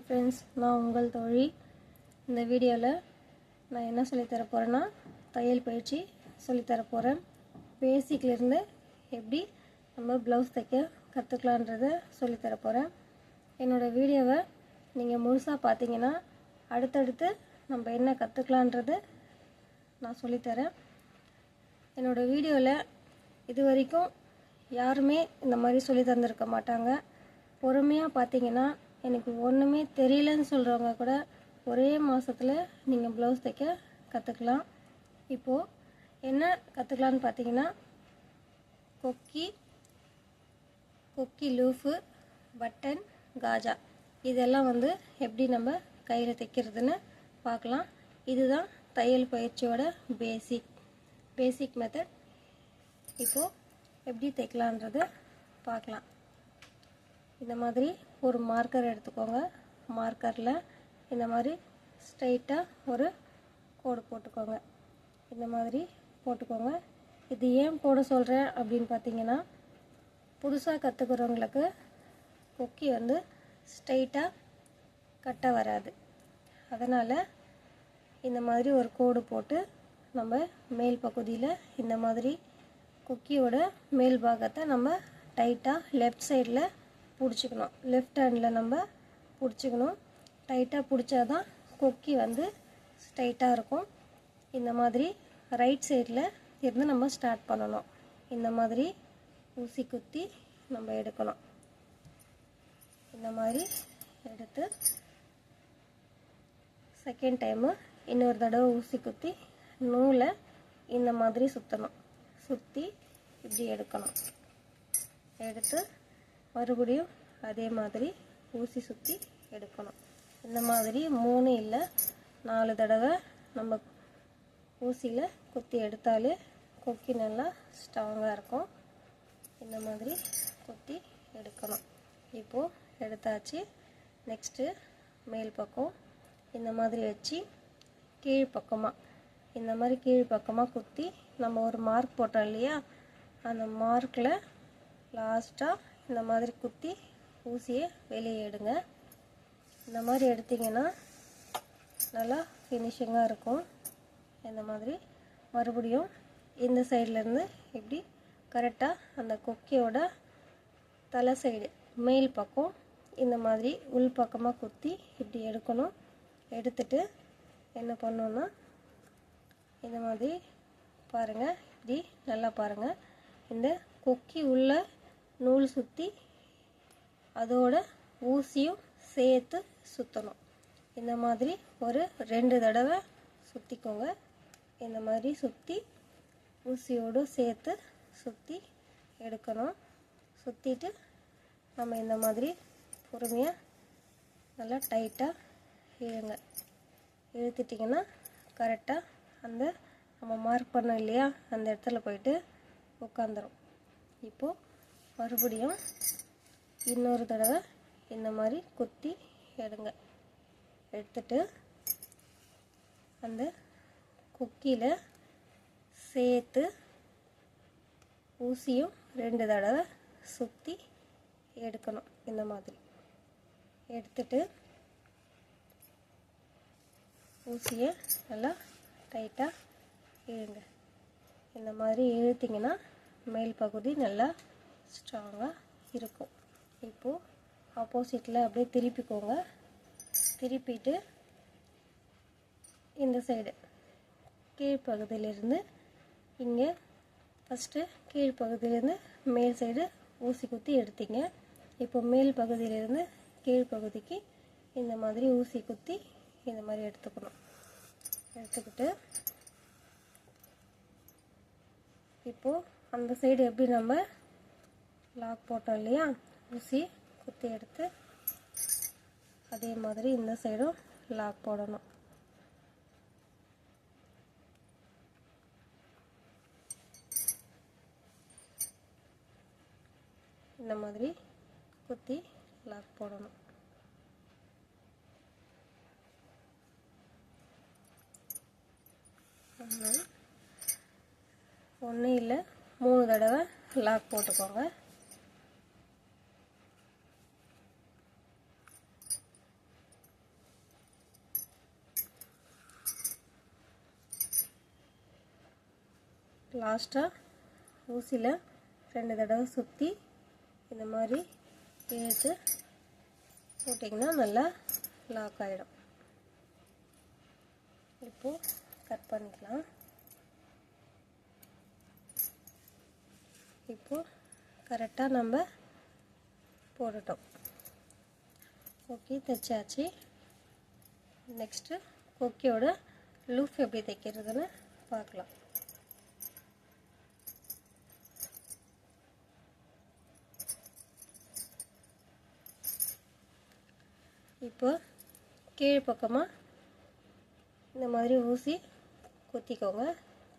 Friends, நான் உங்கள் தோழி. இந்த வீடியோவில் நான் என்ன சொல்லித்தர போகிறேன்னா, தையல் பயிற்சி சொல்லித்தர போகிறேன். பேசிக்லேருந்து எப்படி நம்ம ப்ளவுஸ் தைக்க கற்றுக்கலான்றதை சொல்லித்தர போகிறேன். என்னோடய வீடியோவை நீங்கள் முழுசாக பார்த்தீங்கன்னா அடுத்தடுத்து நம்ம என்ன கற்றுக்கலான்றதை நான் சொல்லித்தரேன். என்னோடய வீடியோவில் இது வரைக்கும் யாருமே இந்த மாதிரி சொல்லி தந்திருக்க மாட்டாங்க. பொறுமையாக பார்த்தீங்கன்னா எனக்கு ஒன்றுமே தெரியலன்னு சொல்கிறவங்க கூட ஒரே மாதத்தில் நீங்கள் ப்ளவுஸ் தைக்க கற்றுக்கலாம். இப்போது என்ன கற்றுக்கலான்னு பார்த்தீங்கன்னா, கொக்கி லூஃபு, பட்டன், காஜா இதெல்லாம் எப்படி நம்ம கையில் தைக்கிறதுன்னு பார்க்கலாம். இதுதான் தையல் பயிற்சியோட பேசிக் மெத்தட். இப்போது எப்படி தைக்கலான்றதை பார்க்கலாம். இந்த மாதிரி ஒரு மார்க்கர் எடுத்துக்கோங்க. மார்க்கரில் இந்த மாதிரி ஸ்ட்ரைட்டாக ஒரு கோடு போட்டுக்கோங்க. இந்த மாதிரி போட்டுக்கோங்க. இது ஏன் போட சொல்கிறேன் அப்படின்னு பார்த்தீங்கன்னா, புதுசாக கற்றுக்கிறவங்களுக்கு கொக்கி ஸ்ட்ரைட்டாக கட்ட வராது. அதனால் இந்த மாதிரி ஒரு கோடு போட்டு நம்ம மேல் பகுதியில் இந்த மாதிரி கொக்கியோட மேல் பாகத்தை நம்ம டைட்டாக லெஃப்ட் சைடில் பிடிச்சிக்கணும். லெஃப்ட் ஹேண்டில் நம்ம பிடிச்சிக்கணும். டைட்டாக பிடிச்சாதான் கொக்கி ஸ்ட்ரைட்டாக இருக்கும். இந்த மாதிரி ரைட் சைடில் இருந்து நம்ம ஸ்டார்ட் பண்ணணும். இந்த மாதிரி ஊசி குத்தி நம்ம எடுக்கணும். இந்த மாதிரி எடுத்து செகண்ட் டைமு இன்னொரு தடவை ஊசி குத்தி நூலை இந்த மாதிரி சுற்றணும். சுற்றி இப்படி எடுக்கணும். எடுத்து மறுபடியும் அதே மாதிரி ஊசி சுற்றி எடுக்கணும். இந்த மாதிரி 3 இல்லை 4 தடவை நம்ம ஊசியில் குத்தி எடுத்தாலே கொக்கி நல்லா ஸ்ட்ராங்காக இருக்கும். இந்த மாதிரி குத்தி எடுக்கணும். இப்போது எடுத்தாச்சு. நெக்ஸ்ட்டு மேல் பக்கம் இந்த மாதிரி வச்சு கீழ்ப்பக்கமாக இந்த மாதிரி கீழ்ப்பக்கமாக குத்தி நம்ம ஒரு மார்க் போட்டோம் இல்லையா, அந்த மார்க்கில் லாஸ்ட்டாக இந்த மாதிரி குத்தி ஊசியை வெளியே எடுங்க. இந்த மாதிரி எடுத்திங்கன்னா நல்லா ஃபினிஷிங்காக இருக்கும். இந்த மாதிரி மறுபடியும் இந்த சைட்லேருந்து இப்படி கரெக்டாக அந்த கொக்கியோட தலை சைடு மேல் பக்கம் இந்த மாதிரி உள் பக்கமாக குத்தி இப்படி எடுக்கணும். எடுத்துட்டு என்ன பண்ணோன்னா, இந்த மாதிரி பாருங்கள், இப்படி நல்லா பாருங்கள். இந்த கொக்கி உள்ள நூல் சுற்றி அதோட ஊசியும் சேர்த்து சுற்றணும். இந்த மாதிரி ஒரு 2 தடவை சுற்றிக்கோங்க. இந்த மாதிரி சுற்றி ஊசியோடு சேர்த்து சுற்றி எடுக்கணும். சுற்றிட்டு நம்ம இந்த மாதிரி பொறுமையாக நல்லா டைட்டாக இழுங்க. இழுத்துட்டிங்கன்னா கரெக்டாக அந்த நம்ம மார்க் பண்ணோம் இல்லையா, அந்த இடத்துல போயிட்டு உட்காந்துரும். இப்போது மறுபடியும் இன்னொரு தடவை இந்த மாதிரி குத்தி எடுங்க. எடுத்துட்டு அந்த கொக்கியில் சேர்த்து ஊசியும் 2 தடவை சுற்றி எடுக்கணும். இந்த மாதிரி எடுத்துட்டு ஊசியை நல்லா டைட்டாக இழுங்க. இந்த மாதிரி இழுத்திங்கன்னா மேல் பகுதி நல்லா ஸ்ட்ராங்காக இருக்கும். இப்போது ஆப்போசிட்டில் அப்படியே திருப்பிக்கோங்க. திருப்பிட்டு இந்த சைடு கீழ்ப்பகுதியிலிருந்து இங்கே ஃபஸ்ட்டு கீழ்ப்பகுதியிலேருந்து மேல் சைடு ஊசி குத்தி எடுத்தீங்க. இப்போ மேல் பகுதியிலேருந்து கீழ்ப்பகுதிக்கு இந்த மாதிரி ஊசி குத்தி இந்த மாதிரி எடுத்துக்கணும். எடுத்துக்கிட்டு இப்போது அந்த சைடு எப்படி நம்ம லாக் போட்டோம் இல்லையா, ஊசி குத்தி எடுத்து அதே மாதிரி இந்த சைடும் லாக் போடணும். இந்த மாதிரி குத்தி லாக் போடணும். ஒன்று இல்லை 3 தடவை லாக் போட்டுக்கோங்க. லாஸ்ட்டாக ஊசியில் 2 தடவை சுற்றி இந்த மாதிரி இழுத்து போட்டிங்கன்னா நல்லா லாக் ஆகிடும். இப்போது கட் பண்ணிக்கலாம். இப்போது கரெக்டாக நம்ம போட்டுட்டோம். கொக்கி தைச்சாச்சு. நெக்ஸ்ட்டு கொக்கியோட லூப் எப்படி தைக்கிறதுன்னு பார்க்கலாம். இப்போ கீழ் பக்கமாக இந்த மாதிரி ஊசி குத்திக்கோங்க.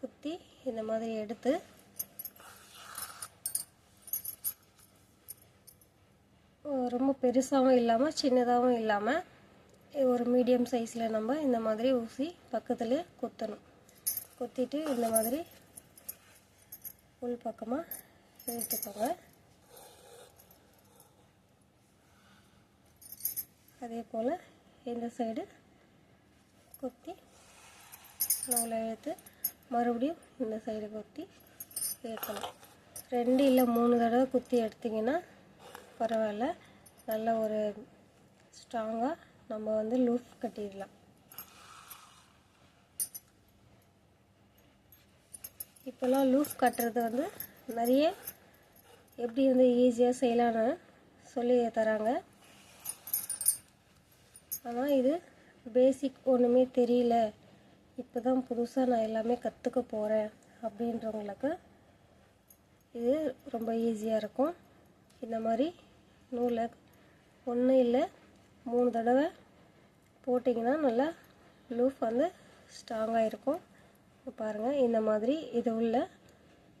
குத்தி இந்த மாதிரி எடுத்து ரொம்ப பெருசாகவும் இல்லாமல் சின்னதாகவும் இல்லாமல் ஒரு மீடியம் சைஸில் நம்ம இந்த மாதிரி ஊசி பக்கத்தில் குத்தணும். குத்திட்டு இந்த மாதிரி உள் பக்கமாக இழுத்துக்கோங்க. அதே போல் இந்த சைடு குத்தி நூலை இழுத்து மறுபடியும் இந்த சைடு குத்தி இழுக்கணும். 2 இல்லை 3 தடவை குத்தி எடுத்திங்கன்னா பரவாயில்ல, நல்ல ஒரு ஸ்ட்ராங்காக நம்ம வந்து லூப் கட்டிடலாம். இப்போல்லாம் லூப் கட்டுறது வந்து நிறைய எப்படி வந்து ஈஸியாக செய்யலான்னு சொல்லி தராங்க. ஆனால் இது பேசிக் ஒன்றுமே தெரியல, இப்போ தான் புதுசாக நான் எல்லாமே கற்றுக்க போகிறேன் அப்படின்றவங்களுக்கு இது ரொம்ப ஈஸியாக இருக்கும். இந்த மாதிரி நூலை 1 இல்லை 3 தடவை போட்டிங்கன்னா நல்லா லூப் வந்து ஸ்ட்ராங்காக இருக்கும். பாருங்கள், இந்த மாதிரி இது உள்ள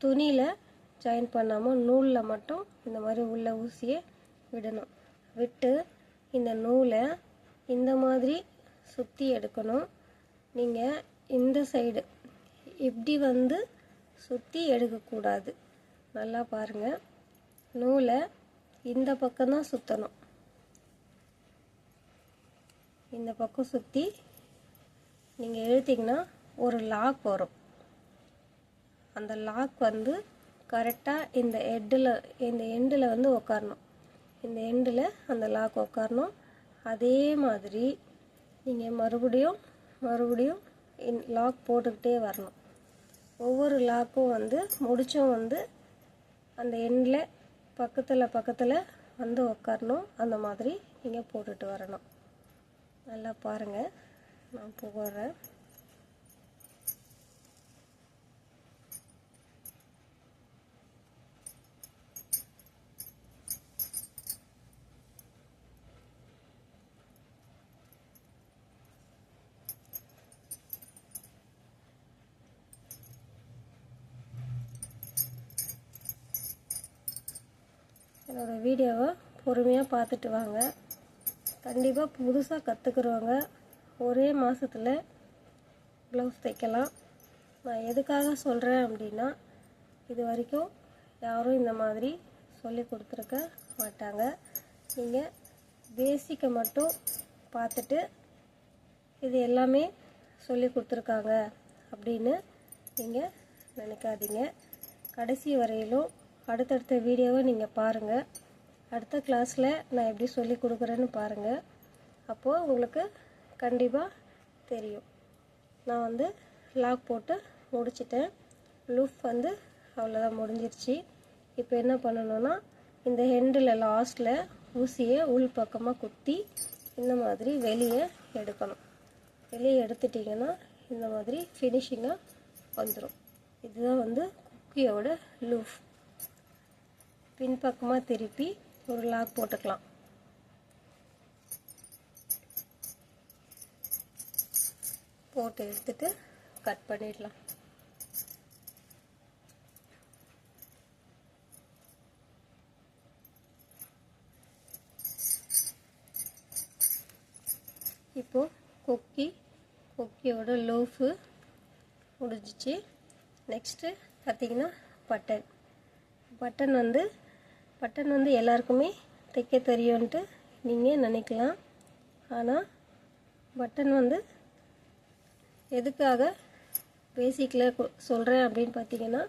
துணியில் ஜாயின் பண்ணாமல் நூலில் மட்டும் இந்த மாதிரி உள்ள ஊசியை விடணும். விட்டு இந்த நூலை இந்த மாதிரி சுற்றி எடுக்கணும். நீங்கள் இந்த சைடு இப்படி வந்து சுற்றி எடுக்கக்கூடாது. நல்லா பாருங்கள், நூலை இந்த பக்கம்தான் சுற்றணும். இந்த பக்கம் சுற்றி நீங்கள் இழுத்திங்கன்னா ஒரு லாக் வரும். அந்த லாக் வந்து கரெக்டாக இந்த எண்டில் வந்து உட்காரணும். இந்த எண்டில் அந்த லாக் உட்காரணும். அதே மாதிரி நீங்கள் மறுபடியும் லாக் போட்டுக்கிட்டே வரணும். ஒவ்வொரு லாக்கும் வந்து முடிச்சும் வந்து அந்த எண்டில் பக்கத்தில் வந்து உட்காரணும். அந்த மாதிரி நீங்கள் போட்டுட்டு வரணும். நல்லா பாருங்கள், நான் போடுறேன். என்னோடய வீடியோவை பொறுமையாக பார்த்துட்டு வாங்க. கண்டிப்பாக புதுசாக கற்றுக்குறவங்க ஒரே மாதத்தில் ப்ளவுஸ் தைக்கலாம். நான் எதுக்காக சொல்கிறேன் அப்படின்னா, இது வரைக்கும் யாரும் இந்த மாதிரி சொல்லி கொடுத்துருக்க மாட்டாங்க. நீங்கள் பேசிக்கை மட்டும் பார்த்துட்டு இது எல்லாமே சொல்லி கொடுத்துருக்காங்க அப்படின்னு நீங்கள் நினைக்காதீங்க. கடைசி வரையிலும் அடுத்தடுத்த வீடியோவை நீங்கள் பாருங்கள். அடுத்த கிளாஸில் நான் எப்படி சொல்லி கொடுக்குறேன்னு பாருங்கள். அப்போது உங்களுக்கு கண்டிப்பாக தெரியும். நான் வந்து லாக் போட்டு முடிச்சிட்டேன். லூப் வந்து அவ்வளோதான், முடிஞ்சிருச்சு. இப்போ என்ன பண்ணணுன்னா, இந்த ஹெண்டில் லாஸ்ட்டில் ஊசியை உள் பக்கமாக குத்தி இந்த மாதிரி வெளியே எடுக்கணும். வெளியே எடுத்துட்டிங்கன்னா இந்த மாதிரி ஃபினிஷிங்காக வந்துடும். இதுதான் வந்து கொக்கியோட லூப். பின்பக்கமாக திருப்பி ஒரு லாக் போட்டுக்கலாம். போட்டு எடுத்துட்டு கட் பண்ணிடலாம். இப்போது கொக்கியோட லூஃபு முடிஞ்சிச்சு. நெக்ஸ்ட்டு பார்த்திங்கன்னா பட்டன் வந்து எல்லாருக்குமே தைக்க தெரியும்ன்ட்டு நீங்கள் நினைக்கலாம். ஆனால் பட்டன் வந்து எதுக்காக பேசிக்கில் சொல்கிறேன் அப்படின்னு பார்த்தீங்கன்னா,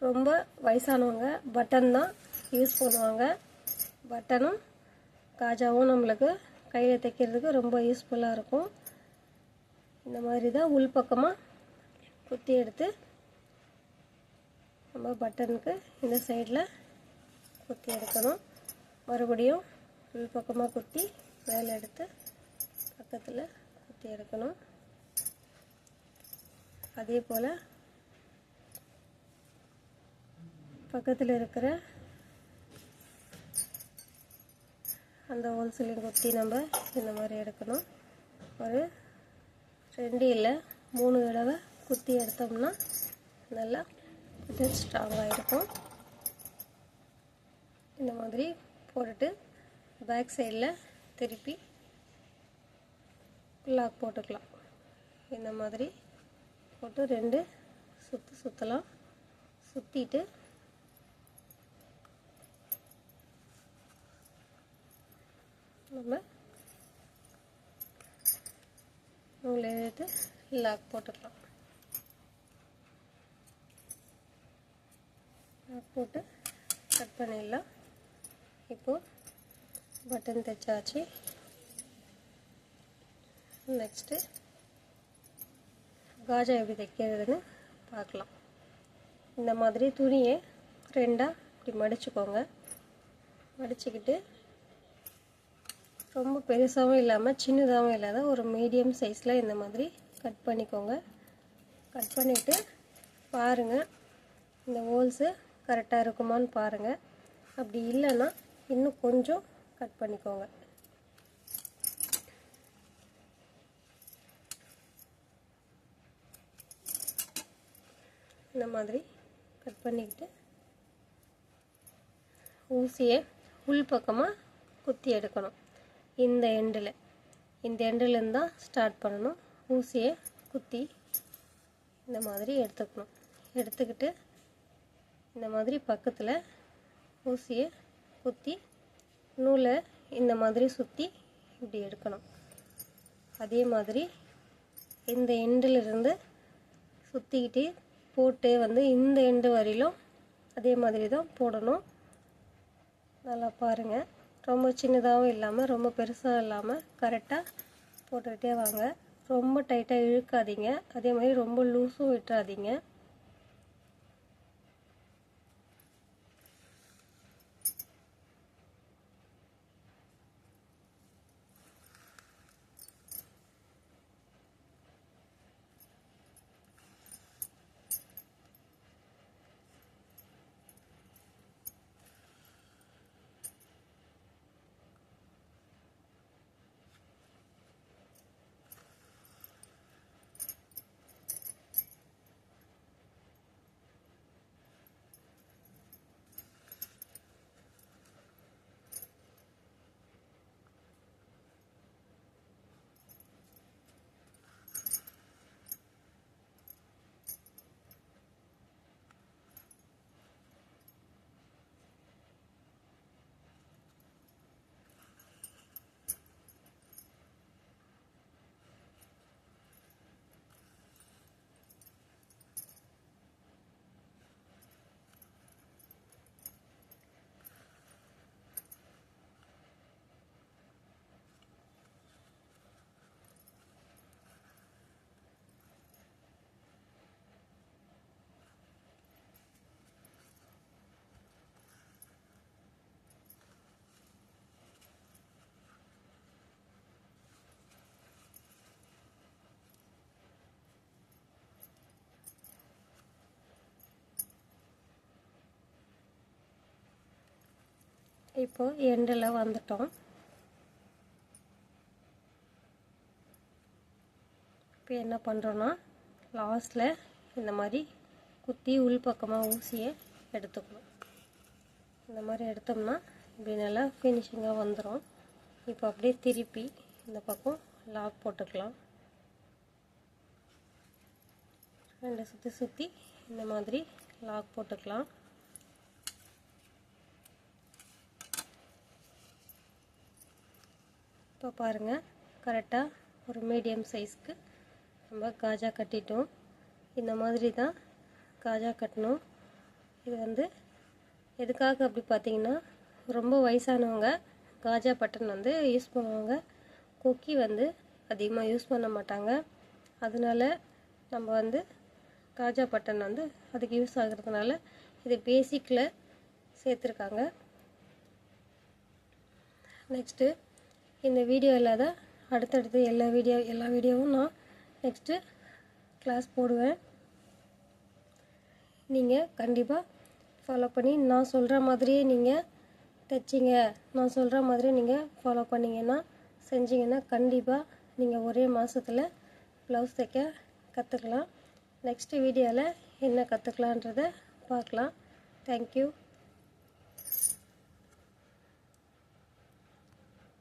ரொம்ப வயசானவங்க பட்டன் தான் யூஸ் பண்ணுவாங்க. பட்டனும் காஜாவும் நம்மளுக்கு கையில் தைக்கிறதுக்கு ரொம்ப யூஸ்ஃபுல்லாக இருக்கும். இந்த மாதிரி தான் உள்பக்கமாக குத்தி எடுத்து நம்ம பட்டனுக்கு இந்த சைடில் குத்தி எடுக்கணும். மறுபடியும் உள்பக்கமாக குத்தி மேலே எடுத்து பக்கத்தில் குத்தி எடுக்கணும். அதே போல் பக்கத்தில் இருக்கிற அந்த ஹோல்ஸ்லையும் குத்தி நம்ம இந்த மாதிரி எடுக்கணும். ஒரு 2 இல்லை 3 தடவை குத்தி எடுத்தோம்னா நல்லா கொஞ்சம் ஸ்ட்ராங்காக இருக்கும். இந்த மாதிரி போட்டுட்டு பேக் சைடில் திருப்பி லாக் போட்டுக்கலாம். இந்த மாதிரி போட்டு 2 சுற்றலாம். சுற்றிட்டு நம்ம நூல் எடுத்து லாக் போட்டுக்கலாம். லாக் போட்டு கட் பண்ணிடலாம். இப்போது பட்டன் தைச்சாச்சு. நெக்ஸ்ட்டு காஜா எப்படி தைக்கிறதுன்னு பார்க்கலாம். இந்த மாதிரி துணியை 2ஆக இப்படி மடிச்சுக்கோங்க. மடிச்சுக்கிட்டு ரொம்ப பெருசாகவும் இல்லாமல் சின்னதாகவும் இல்லாத ஒரு மீடியம் சைஸில் இந்த மாதிரி கட் பண்ணிக்கோங்க. கட் பண்ணிவிட்டு பாருங்கள், இந்த ஹோல்ஸு கரெக்டாக இருக்குமான்னு பாருங்கள். அப்படி இல்லைன்னா இன்னும் கொஞ்சம் கட் பண்ணிக்கோங்க. இந்த மாதிரி கட் பண்ணிக்கிட்டு ஊசியை உள்பக்கமாக குத்தி எடுக்கணும். இந்த எண்டிலேருந்து தான் ஸ்டார்ட் பண்ணணும். ஊசியை குத்தி இந்த மாதிரி எடுத்துக்கணும். எடுத்துக்கிட்டு இந்த மாதிரி பக்கத்தில் ஊசியை குத்தி நூலை இந்த மாதிரி சுற்றி இப்படி எடுக்கணும். அதே மாதிரி இந்த எண்டிலிருந்து சுற்றிக்கிட்டே போட்டு வந்து இந்த எண்டு வரையிலும் அதே மாதிரி தான் போடணும். நல்லா பாருங்கள், ரொம்ப சின்னதாகவும் இல்லாமல் ரொம்ப பெருசாக இல்லாமல் கரெக்டாக போட்டுக்கிட்டே வாங்க. ரொம்ப டைட்டாக இழுக்காதீங்க, அதே மாதிரி ரொம்ப லூஸும் விட்டுறாதீங்க. இப்போ எண்டில் வந்துட்டோம். இப்போ என்ன பண்ணுறோன்னா, லாஸ்ட்டில் இந்த மாதிரி குத்தி உள்பக்கமாக ஊசியை எடுத்துக்கணும். இந்த மாதிரி எடுத்தோம்னா இப்படி நல்லா ஃபினிஷிங்காக வந்துடும். இப்போ அப்படியே திருப்பி இந்த பக்கம் லாக் போட்டுக்கலாம். 2 சுற்றி சுற்றி இந்த மாதிரி லாக் போட்டுக்கலாம். இப்போ பாருங்கள், கரெக்டாக ஒரு மீடியம் சைஸ்க்கு நம்ம காஜா கட்டிட்டோம். இந்த மாதிரி தான் காஜா கட்டணும். இது வந்து எதுக்காக அப்படி பார்த்தீங்கன்னா, ரொம்ப வயசானவங்க காஜா பட்டன் வந்து யூஸ் பண்ணுவாங்க. கொக்கி வந்து அதிகமாக யூஸ் பண்ண மாட்டாங்க. அதனால நம்ம வந்து காஜா பட்டன் வந்து அதுக்கு யூஸ் ஆகிறதுனால இது பேசிக்கில் சேர்த்துருக்காங்க. நெக்ஸ்ட்டு இந்த வீடியோ இல்லாத அடுத்தடுத்து எல்லா வீடியோவும் நான் நெக்ஸ்ட்டு கிளாஸ் போடுவேன். நீங்கள் கண்டிப்பாக ஃபாலோ பண்ணி நான் சொல்கிற மாதிரியே நீங்கள் தைச்சிங்க, நான் சொல்கிற மாதிரி நீங்கள் ஃபாலோ பண்ணிங்கன்னா செஞ்சிங்கன்னா கண்டிப்பாக நீங்கள் ஒரே மாதத்தில் ப்ளவுஸ் தைக்க கற்றுக்கலாம். நெக்ஸ்ட்டு வீடியோவில் என்ன கற்றுக்கலான்றதை பார்க்கலாம். தேங்க்யூ.